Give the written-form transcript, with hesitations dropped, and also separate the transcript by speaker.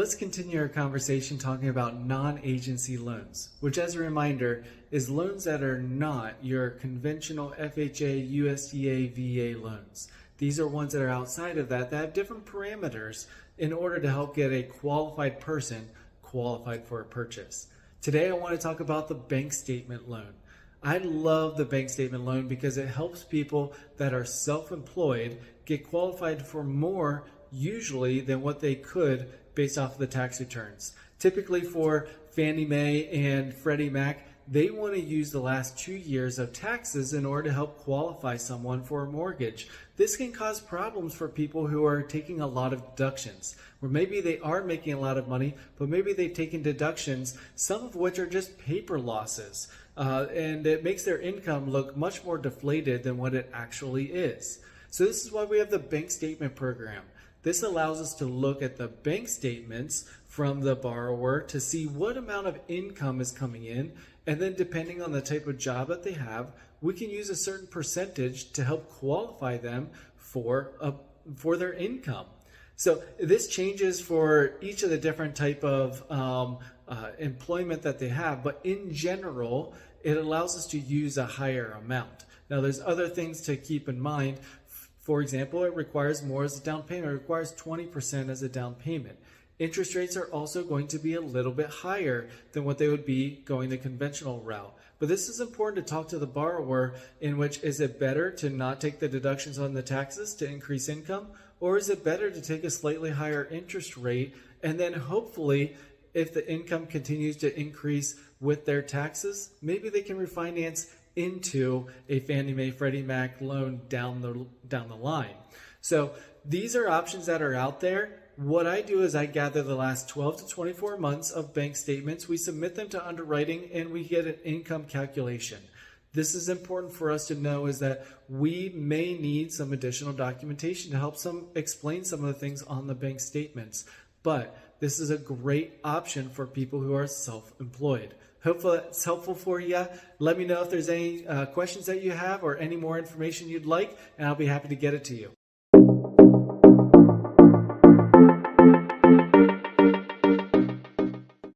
Speaker 1: let's continue our conversation talking about non-agency loans, which, as a reminder, is loans that are not your conventional FHA, USDA, VA loans. These are ones that are outside of that have different parameters in order to help get a qualified person qualified for a purchase. Today I want to talk about the bank statement loan. I love the bank statement loan because it helps people that are self-employed get qualified for more usually than what they could based off of the tax returns. Typically for Fannie Mae and Freddie Mac, they want to use the last 2 years of taxes in order to help qualify someone for a mortgage. This can cause problems for people who are taking a lot of deductions, where maybe they are making a lot of money, but maybe they've taken deductions, some of which are just paper losses. And it makes their income look much more deflated than what it actually is. So this is why we have the bank statement program. This allows us to look at the bank statements from the borrower to see what amount of income is coming in, and then depending on the type of job that they have, we can use a certain percentage to help qualify them for their income. So this changes for each of the different type of employment that they have, but in general, it allows us to use a higher amount. Now there's other things to keep in mind. For example, it requires more as a down payment. It requires 20% as a down payment. Interest rates are also going to be a little bit higher than what they would be going the conventional route. But this is important to talk to the borrower, in which is it better to not take the deductions on the taxes to increase income, or is it better to take a slightly higher interest rate and then hopefully if the income continues to increase with their taxes, maybe they can refinance into a Fannie Mae, Freddie Mac loan down the line. So these are options that are out there. What I do is I gather the last 12 to 24 months of bank statements. We submit them to underwriting and we get an income calculation. This is important for us to know, is that we may need some additional documentation to help explain some of the things on the bank statements. But this is a great option for people who are self-employed. Hopefully it's helpful for you. Let me know if there's any questions that you have or any more information you'd like, and I'll be happy to get it to you.